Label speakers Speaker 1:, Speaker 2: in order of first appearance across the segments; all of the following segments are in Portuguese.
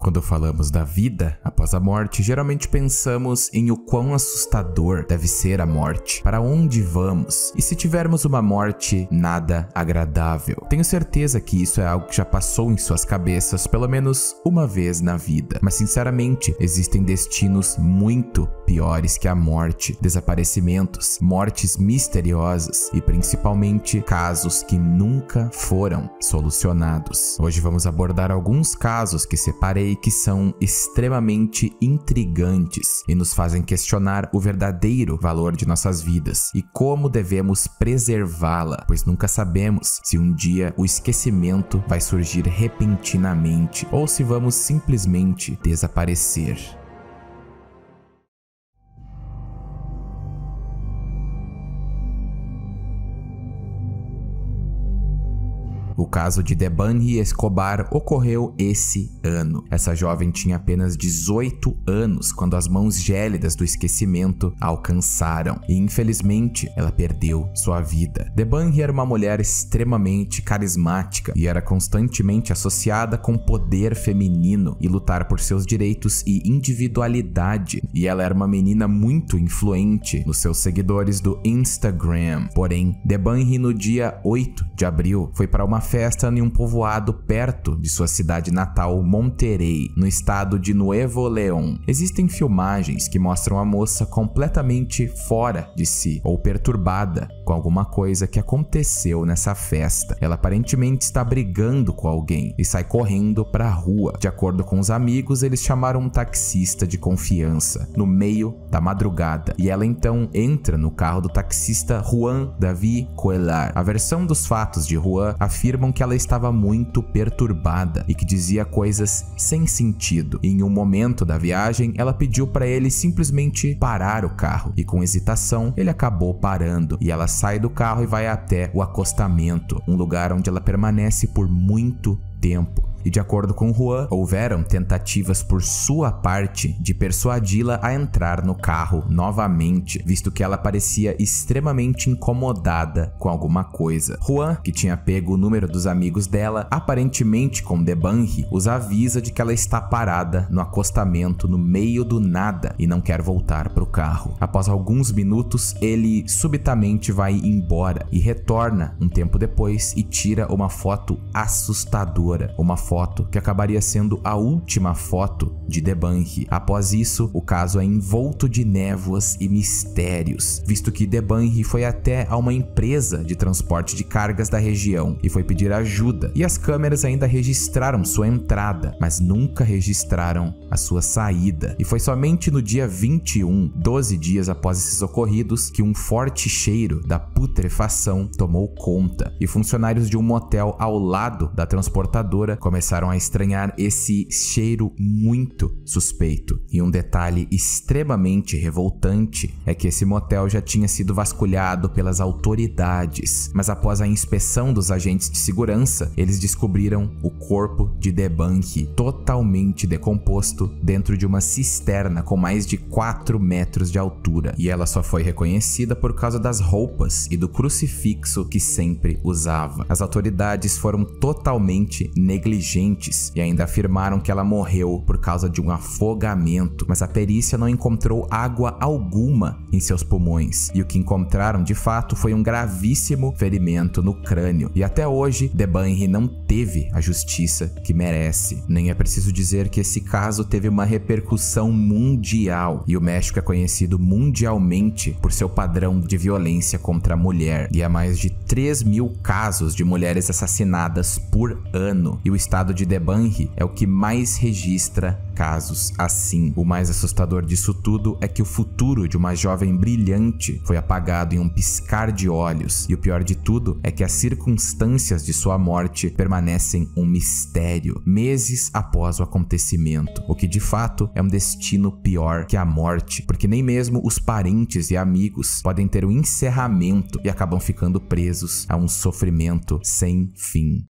Speaker 1: Quando falamos da vida após a morte, geralmente pensamos em o quão assustador deve ser a morte, para onde vamos e se tivermos uma morte nada agradável. Tenho certeza que isso é algo que já passou em suas cabeças pelo menos uma vez na vida, mas sinceramente existem destinos muito piores que a morte, desaparecimentos, mortes misteriosas e principalmente casos que nunca foram solucionados. Hoje vamos abordar alguns casos que separei que são extremamente intrigantes e nos fazem questionar o verdadeiro valor de nossas vidas e como devemos preservá-la, pois nunca sabemos se um dia o esquecimento vai surgir repentinamente ou se vamos simplesmente desaparecer. O caso de Debanhi Escobar ocorreu esse ano. Essa jovem tinha apenas 18 anos quando as mãos gélidas do esquecimento a alcançaram e, infelizmente, ela perdeu sua vida. Debanhi era uma mulher extremamente carismática e era constantemente associada com poder feminino e lutar por seus direitos e individualidade. E ela era uma menina muito influente nos seus seguidores do Instagram. Porém, Debanhi, no dia 8 de abril, foi para uma festa em um povoado perto de sua cidade natal, Monterrey, no estado de Nuevo León. Existem filmagens que mostram a moça completamente fora de si ou perturbada com alguma coisa que aconteceu nessa festa. Ela aparentemente está brigando com alguém e sai correndo para a rua. De acordo com os amigos, eles chamaram um taxista de confiança no meio da madrugada e ela então entra no carro do taxista Juan David Cuellar. A versão dos fatos de Juan afirmam que ela estava muito perturbada e que dizia coisas sem sentido. E em um momento da viagem, ela pediu para ele simplesmente parar o carro e com hesitação ele acabou parando e ela sai do carro e vai até o acostamento, um lugar onde ela permanece por muito tempo. E de acordo com Juan, houveram tentativas por sua parte de persuadi-la a entrar no carro novamente, visto que ela parecia extremamente incomodada com alguma coisa. Juan, que tinha pego o número dos amigos dela, aparentemente com Debanhi, os avisa de que ela está parada no acostamento no meio do nada e não quer voltar para o carro. Após alguns minutos, ele subitamente vai embora e retorna um tempo depois e tira uma foto assustadora, uma foto que acabaria sendo a última foto de Debanhi. Após isso, o caso é envolto de névoas e mistérios, visto que Debanhi foi até a uma empresa de transporte de cargas da região e foi pedir ajuda, e as câmeras ainda registraram sua entrada, mas nunca registraram a sua saída. E foi somente no dia 21, 12 dias após esses ocorridos, que um forte cheiro da putrefação tomou conta, e funcionários de um motel ao lado da transportadora começaram a estranhar esse cheiro muito suspeito. E um detalhe extremamente revoltante é que esse motel já tinha sido vasculhado pelas autoridades, mas após a inspeção dos agentes de segurança, eles descobriram o corpo de Debanhi totalmente decomposto dentro de uma cisterna com mais de 4 metros de altura, e ela só foi reconhecida por causa das roupas e do crucifixo que sempre usava. As autoridades foram totalmente negligentes e ainda afirmaram que ela morreu por causa de um afogamento, mas a perícia não encontrou água alguma em seus pulmões, e o que encontraram de fato foi um gravíssimo ferimento no crânio. E até hoje, Debanhi não teve a justiça que merece. Nem é preciso dizer que esse caso teve uma repercussão mundial, e o México é conhecido mundialmente por seu padrão de violência contra a mulher, e há mais de 3.000 casos de mulheres assassinadas por ano, e o estado de Debanhi é o que mais registra casos assim. O mais assustador disso tudo é que o futuro de uma jovem brilhante foi apagado em um piscar de olhos, e o pior de tudo é que as circunstâncias de sua morte permanecem um mistério, meses após o acontecimento, o que de fato é um destino pior que a morte, porque nem mesmo os parentes e amigos podem ter um encerramento e acabam ficando presos a um sofrimento sem fim.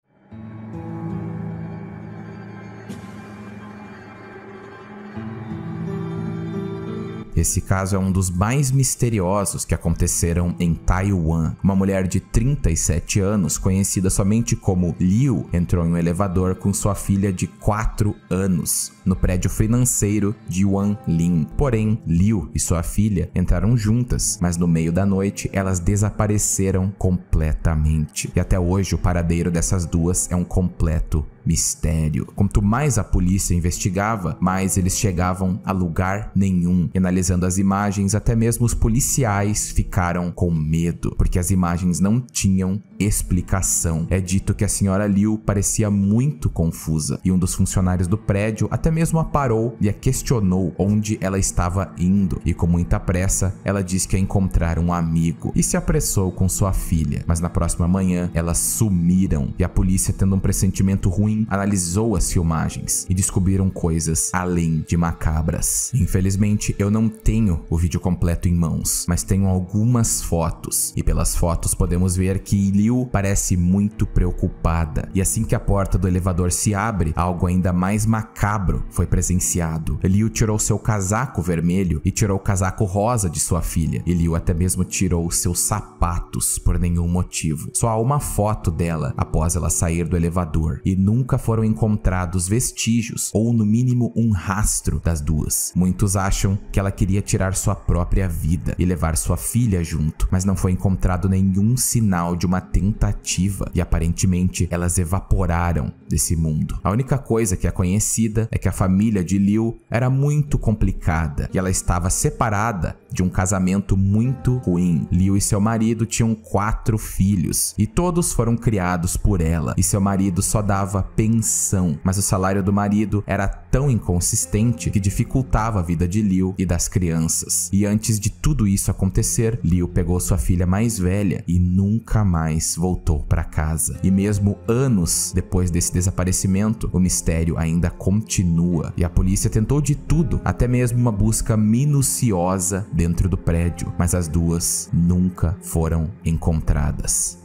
Speaker 1: Esse caso é um dos mais misteriosos que aconteceram em Taiwan. Uma mulher de 37 anos, conhecida somente como Liu, entrou em um elevador com sua filha de 4 anos no prédio financeiro de Wanlin. Porém, Liu e sua filha entraram juntas, mas no meio da noite elas desapareceram completamente. E até hoje o paradeiro dessas duas é um completo mistério. Quanto mais a polícia investigava, mais eles chegavam a lugar nenhum. E analisando as imagens, até mesmo os policiais ficaram com medo, porque as imagens não tinham explicação. É dito que a senhora Liu parecia muito confusa, e um dos funcionários do prédio até mesmo a parou e a questionou onde ela estava indo, e com muita pressa ela disse que ia encontrar um amigo e se apressou com sua filha, mas na próxima manhã elas sumiram, e a polícia, tendo um pressentimento ruim, analisou as filmagens e descobriram coisas além de macabras. Infelizmente, eu não tenho o vídeo completo em mãos, mas tenho algumas fotos, e pelas fotos podemos ver que Liu parece muito preocupada, e assim que a porta do elevador se abre, algo ainda mais macabro foi presenciado. Liu tirou seu casaco vermelho e tirou o casaco rosa de sua filha, e Liu até mesmo tirou seus sapatos por nenhum motivo. Só há uma foto dela após ela sair do elevador, e nunca foram encontrados vestígios ou no mínimo um rastro das duas. Muitos acham que ela queria tirar sua própria vida e levar sua filha junto, mas não foi encontrado nenhum sinal de uma tentativa, e aparentemente elas evaporaram desse mundo. A única coisa que é conhecida é que a família de Liu era muito complicada e ela estava separada de um casamento muito ruim. Liu e seu marido tinham 4 filhos e todos foram criados por ela, e seu marido só dava pensão, mas o salário do marido era tão inconsistente que dificultava a vida de Liu e das crianças. E antes de tudo isso acontecer, Liu pegou sua filha mais velha e nunca mais voltou para casa. E mesmo anos depois desse desaparecimento, o mistério ainda continua, e a polícia tentou de tudo, até mesmo uma busca minuciosa dentro do prédio, mas as duas nunca foram encontradas.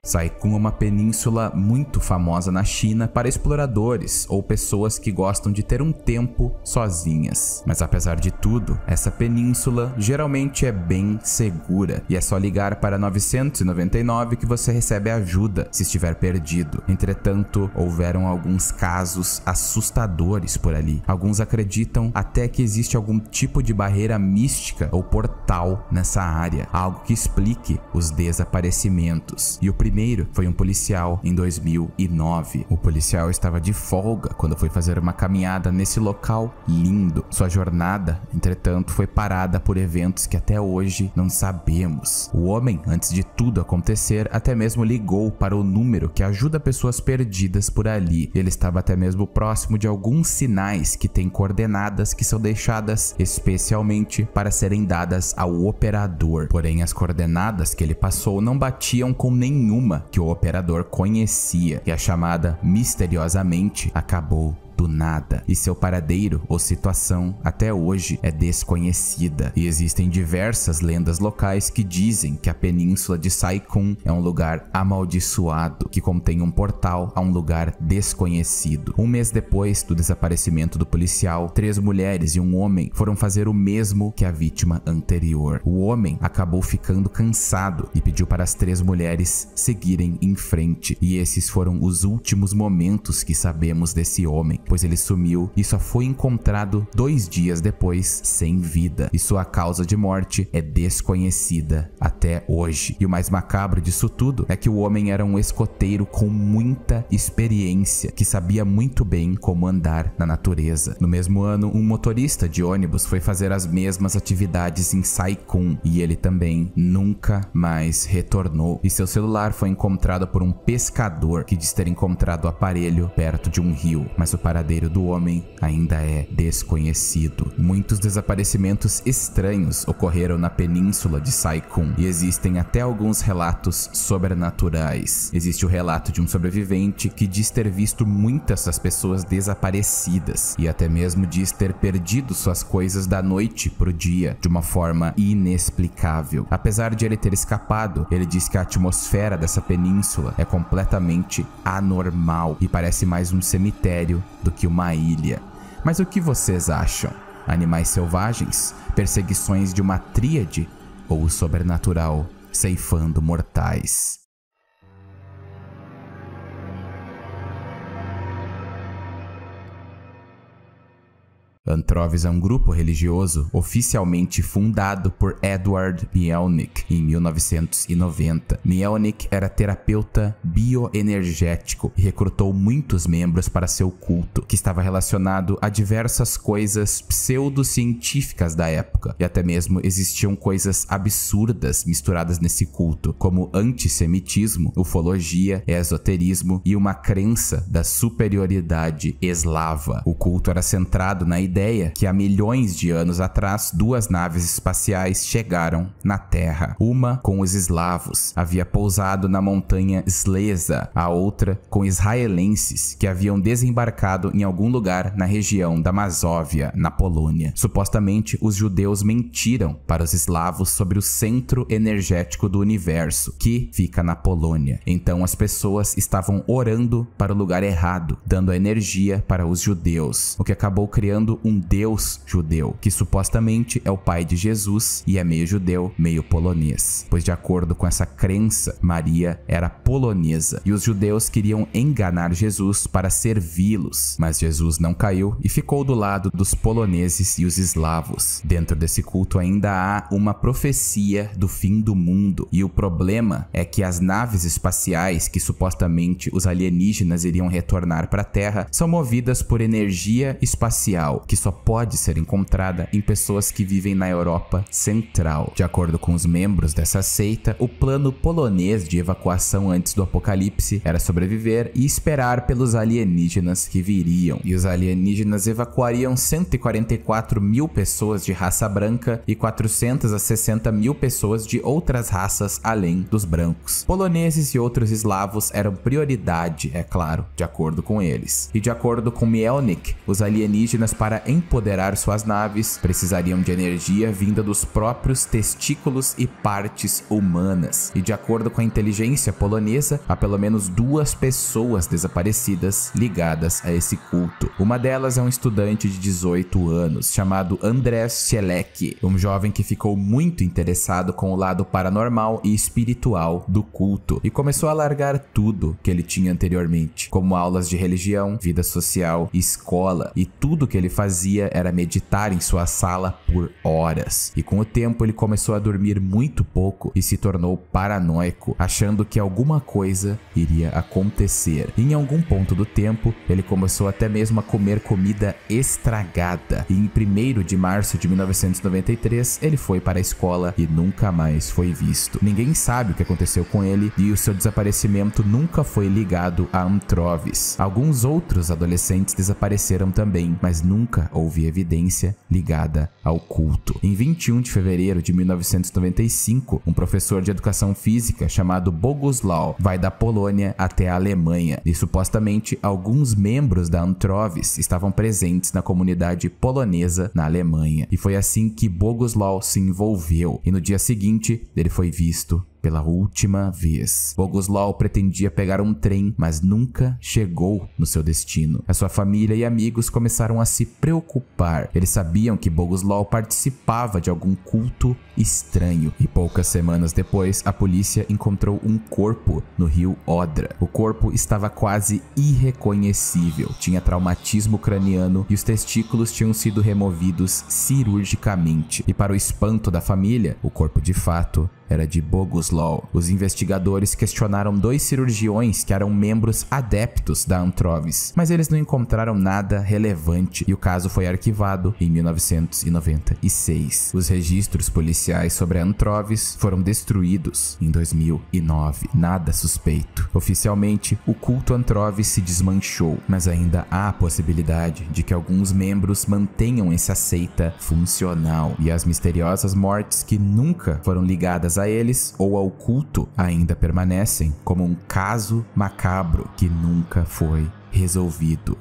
Speaker 1: Sai-Kung é uma península muito famosa na China para exploradores ou pessoas que gostam de ter um tempo sozinhas. Mas apesar de tudo, essa península geralmente é bem segura, e é só ligar para 999 que você recebe ajuda se estiver perdido. Entretanto, houveram alguns casos assustadores por ali. Alguns acreditam até que existe algum tipo de barreira mística ou portal nessa área, algo que explique os desaparecimentos. E o primeiro foi um policial em 2009. O policial estava de folga quando foi fazer uma caminhada nesse local lindo. Sua jornada, entretanto, foi parada por eventos que até hoje não sabemos. O homem, antes de tudo acontecer, até mesmo ligou para o número que ajuda pessoas perdidas por ali. Ele estava até mesmo próximo de alguns sinais que têm coordenadas que são deixadas especialmente para serem dadas ao operador. Porém, as coordenadas que ele passou não batiam com nenhuma que o operador conhecia, e a chamada misteriosamente acabou do nada, e seu paradeiro ou situação até hoje é desconhecida. E existem diversas lendas locais que dizem que a península de Sai-Kung é um lugar amaldiçoado que contém um portal a um lugar desconhecido. Um mês depois do desaparecimento do policial, 3 mulheres e um homem foram fazer o mesmo que a vítima anterior. O homem acabou ficando cansado e pediu para as 3 mulheres seguirem em frente, e esses foram os últimos momentos que sabemos desse homem, pois ele sumiu e só foi encontrado 2 dias depois sem vida, e sua causa de morte é desconhecida até hoje. E o mais macabro disso tudo é que o homem era um escoteiro com muita experiência, que sabia muito bem como andar na natureza. No mesmo ano, um motorista de ônibus foi fazer as mesmas atividades em Sai-Kung, e ele também nunca mais retornou, e seu celular foi encontrado por um pescador que diz ter encontrado o aparelho perto de um rio, mas o paradeiro paradeiro do homem ainda é desconhecido. Muitos desaparecimentos estranhos ocorreram na península de Sai Kung e existem até alguns relatos sobrenaturais. Existe o relato de um sobrevivente que diz ter visto muitas das pessoas desaparecidas e até mesmo diz ter perdido suas coisas da noite pro dia de uma forma inexplicável. Apesar de ele ter escapado, ele diz que a atmosfera dessa península é completamente anormal e parece mais um cemitério do que uma ilha. Mas o que vocês acham? Animais selvagens? Perseguições de uma tríade? Ou o sobrenatural ceifando mortais? Antrovis é um grupo religioso oficialmente fundado por Edward Mielnik em 1990. Mielnik era terapeuta bioenergético e recrutou muitos membros para seu culto, que estava relacionado a diversas coisas pseudocientíficas da época, e até mesmo existiam coisas absurdas misturadas nesse culto, como antissemitismo, ufologia, esoterismo e uma crença da superioridade eslava. O culto era centrado na ideia que há milhões de anos atrás, duas naves espaciais chegaram na Terra. Uma com os eslavos, havia pousado na montanha Sleza, a outra com israelenses que haviam desembarcado em algum lugar na região da Mazóvia, na Polônia. Supostamente, os judeus mentiram para os eslavos sobre o centro energético do universo, que fica na Polônia. Então as pessoas estavam orando para o lugar errado, dando a energia para os judeus, o que acabou criando um deus judeu, que supostamente é o pai de Jesus e é meio judeu, meio polonês. Pois de acordo com essa crença, Maria era polonesa e os judeus queriam enganar Jesus para servi-los. Mas Jesus não caiu e ficou do lado dos poloneses e os eslavos. Dentro desse culto ainda há uma profecia do fim do mundo. E o problema é que as naves espaciais que supostamente os alienígenas iriam retornar para a Terra são movidas por energia espacial, que só pode ser encontrada em pessoas que vivem na Europa Central. De acordo com os membros dessa seita, o plano polonês de evacuação antes do apocalipse era sobreviver e esperar pelos alienígenas que viriam. E os alienígenas evacuariam 144 mil pessoas de raça branca e 460 mil pessoas de outras raças além dos brancos. Poloneses e outros eslavos eram prioridade, é claro, de acordo com eles. E de acordo com Mielnik, os alienígenas, para empoderar suas naves, precisariam de energia vinda dos próprios testículos e partes humanas. E de acordo com a inteligência polonesa, há pelo menos 2 pessoas desaparecidas ligadas a esse culto. Uma delas é um estudante de 18 anos, chamado Andrzej Cielek, um jovem que ficou muito interessado com o lado paranormal e espiritual do culto e começou a largar tudo que ele tinha anteriormente, como aulas de religião, vida social, escola, e tudo que ele fazia era meditar em sua sala por horas. E com o tempo ele começou a dormir muito pouco e se tornou paranoico, achando que alguma coisa iria acontecer. E em algum ponto do tempo, ele começou até mesmo a comer comida estragada. E em 1º de março de 1993, ele foi para a escola e nunca mais foi visto. Ninguém sabe o que aconteceu com ele e o seu desaparecimento nunca foi ligado a Antrovis. Alguns outros adolescentes desapareceram também, mas nunca houve evidência ligada ao culto. Em 21 de fevereiro de 1995, um professor de educação física chamado Bogusław vai da Polônia até a Alemanha e supostamente alguns membros da Antrovis estavam presentes na comunidade polonesa na Alemanha. E foi assim que Bogusław se envolveu e no dia seguinte ele foi visto pela última vez. Bogusław pretendia pegar um trem, mas nunca chegou no seu destino. A sua família e amigos começaram a se preocupar. Eles sabiam que Bogusław participava de algum culto estranho. E poucas semanas depois, a polícia encontrou um corpo no rio Odra. O corpo estava quase irreconhecível. Tinha traumatismo craniano e os testículos tinham sido removidos cirurgicamente. E para o espanto da família, o corpo de fato era de Boguslaw. Os investigadores questionaram 2 cirurgiões que eram membros adeptos da Antrovis, mas eles não encontraram nada relevante e o caso foi arquivado em 1996. Os registros policiais sobre a Antrovis foram destruídos em 2009. Nada suspeito. Oficialmente, o culto Antrovis se desmanchou, mas ainda há a possibilidade de que alguns membros mantenham essa seita funcional e as misteriosas mortes que nunca foram ligadas a eles ou ao culto ainda permanecem como um caso macabro que nunca foi resolvido.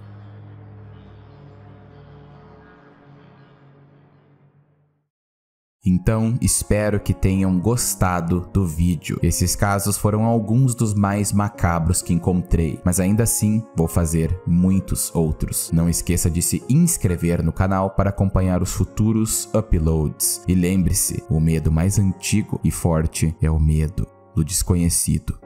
Speaker 1: Então, espero que tenham gostado do vídeo. Esses casos foram alguns dos mais macabros que encontrei, mas ainda assim vou fazer muitos outros. Não esqueça de se inscrever no canal para acompanhar os futuros uploads. E lembre-se, o medo mais antigo e forte é o medo do desconhecido.